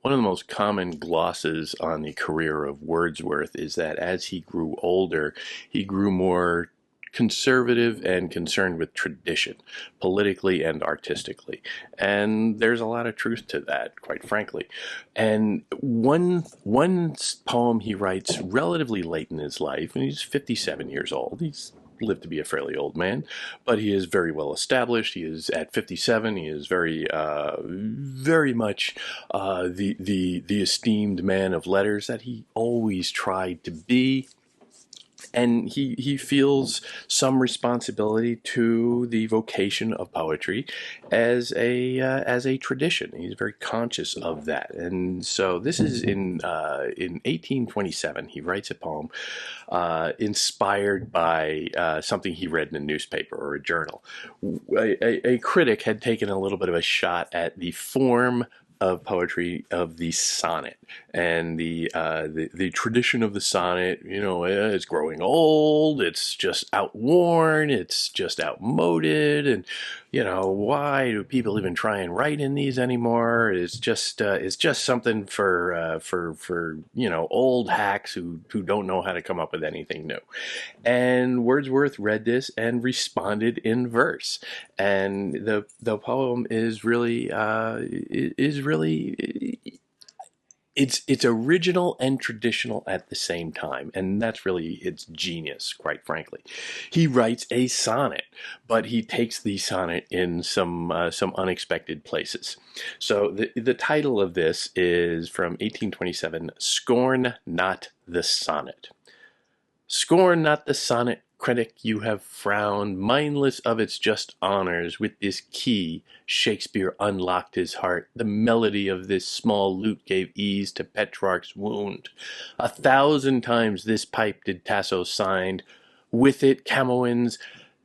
one of the most common glosses on the career of Wordsworth is that as he grew older, he grew more conservative and concerned with tradition, politically and artistically. And there's a lot of truth to that, quite frankly. And one poem he writes relatively late in his life, and he's 57 years old. He's lived to be a fairly old man, but he is very well established. He is at 57. He is very much the esteemed man of letters that he always tried to be. And he feels some responsibility to the vocation of poetry as a tradition. He's very conscious of that, and so this is in 1827. He writes a poem inspired by something he read in a newspaper or a journal. A critic had taken a little bit of a shot at the form of poetry of the sonnet, and the tradition of the sonnet. It's growing old, it's just outworn, it's just outmoded, and why do people even try and write in these anymore? It's just something for old hacks who don't know how to come up with anything new. And Wordsworth read this and responded in verse, and the poem is really it's original and traditional at the same time, and that's really its genius, quite frankly. He writes a sonnet, but he takes the sonnet in some unexpected places. So the title of this is from 1827, Scorn Not the Sonnet. Scorn not the sonnet, critic, you have frowned, mindless of its just honors. With this key Shakespeare unlocked his heart. The melody of this small lute gave ease to Petrarch's wound. 1,000 times this pipe did Tasso signed. With it Camoens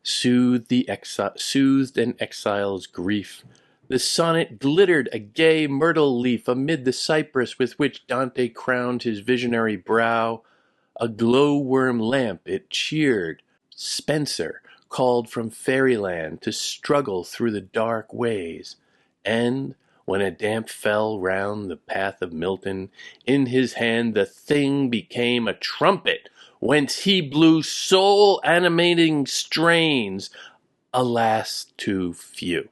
soothed an exile's grief. The sonnet glittered a gay myrtle leaf amid the cypress with which Dante crowned his visionary brow. A glowworm lamp it cheered. Spenser called from fairyland to struggle through the dark ways. And when a damp fell round the path of Milton, in his hand the thing became a trumpet, whence he blew soul-animating strains, alas, too few.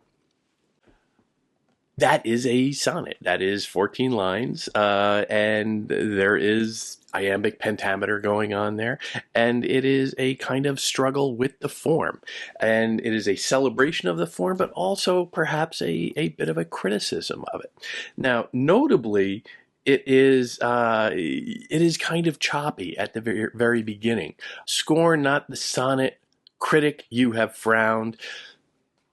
That is a sonnet. That is 14 lines, and there is iambic pentameter going on there, and it is a kind of struggle with the form, and it is a celebration of the form, but also perhaps a bit of a criticism of it. Now, notably, it is kind of choppy at the very beginning. Scorn not the sonnet, critic, you have frowned.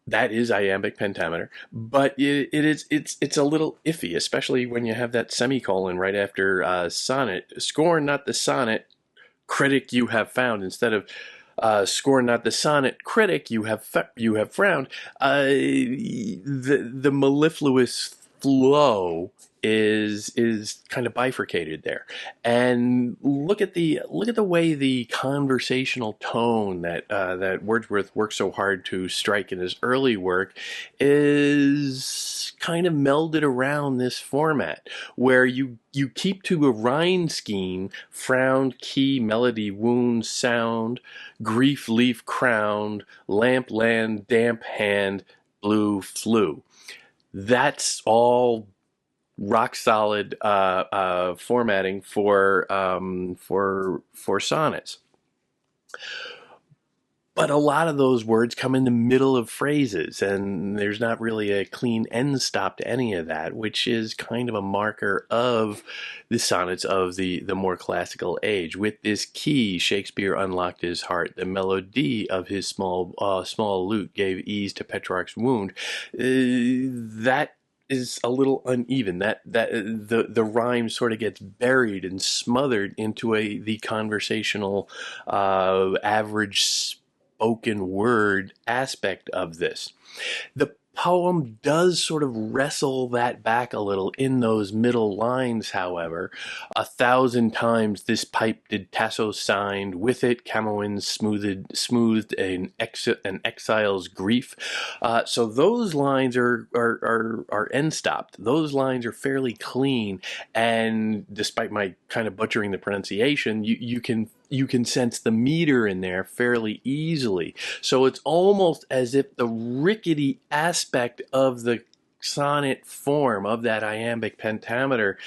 That is iambic pentameter, but it's a little iffy, especially when you have that semicolon right after sonnet. Scorn not the sonnet, critic, you have found, instead of scorn not the sonnet, critic, you have frowned. The mellifluous flow is kind of bifurcated there, and look at the way the conversational tone that Wordsworth worked so hard to strike in his early work is kind of melded around this format, where you keep to a rhyme scheme: frowned, key, melody, wound, sound, grief, leaf, crowned, lamp, land, damp, hand, blue, flew. That's all rock solid formatting for sonnets. But a lot of those words come in the middle of phrases, and there's not really a clean end stop to any of that, which is kind of a marker of the sonnets of the more classical age. With this key, Shakespeare unlocked his heart. The melody of his small lute gave ease to Petrarch's wound. That is a little uneven. That the rhyme sort of gets buried and smothered into the conversational average spoken word aspect of this. The poem does sort of wrestle that back a little in those middle lines, however. 1,000 times this pipe did Tasso signed, with it Camoens smoothed an exile's grief. So those lines are end stopped. Those lines are fairly clean, and despite my kind of butchering the pronunciation, you can sense the meter in there fairly easily. So it's almost as if the rickety aspect of the sonnet form of that iambic pentameter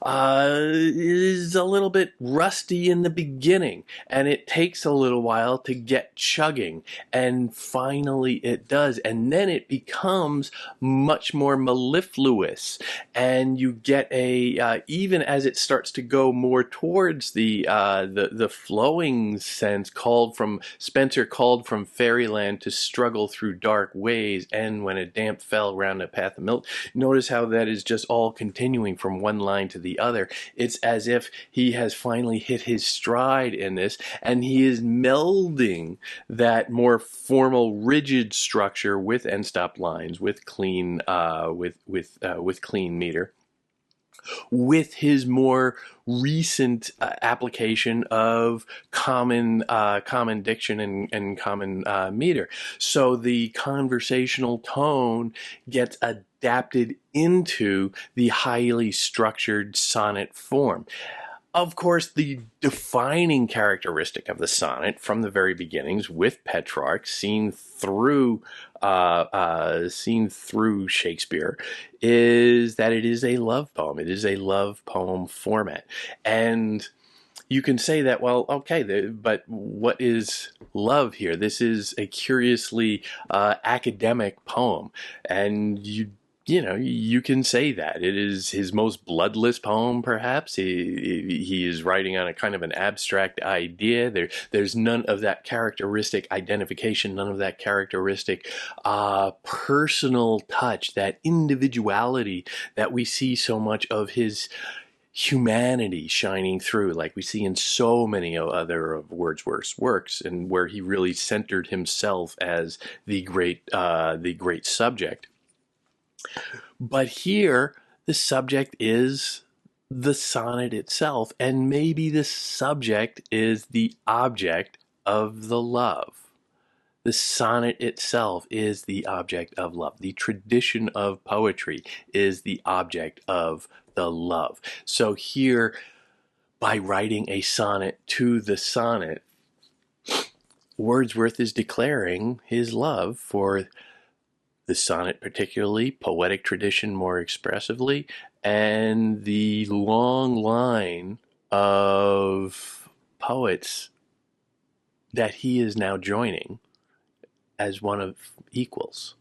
is a little bit rusty in the beginning, and it takes a little while to get chugging, and finally it does, and then it becomes much more mellifluous, and you get a even as it starts to go more towards the flowing sense called from Spenser, called from fairyland to struggle through dark ways, and when a damp fell round the path of milk. Notice how that is just all continuing from one line to the other. It's as if he has finally hit his stride in this, and he is melding that more formal, rigid structure with end stop lines, with clean, with clean meter, with his more recent application of common diction and common meter. So the conversational tone gets adapted into the highly structured sonnet form. Of course, the defining characteristic of the sonnet from the very beginnings, with Petrarch seen through Shakespeare, is that it is a love poem. It is a love poem format, and you can say that, well, okay, but what is love here? This is a curiously academic poem, and you can say that it is his most bloodless poem, perhaps. He is writing on a kind of an abstract idea. There's none of that characteristic identification, none of that characteristic personal touch, that individuality that we see so much of his humanity shining through, like we see in so many other of Wordsworth's works, and where he really centered himself as the great subject. But here, the subject is the sonnet itself, and maybe the subject is the object of the love. The sonnet itself is the object of love. The tradition of poetry is the object of the love. So here, by writing a sonnet to the sonnet, Wordsworth is declaring his love for the sonnet, particularly, poetic tradition more expressively, and the long line of poets that he is now joining as one of equals.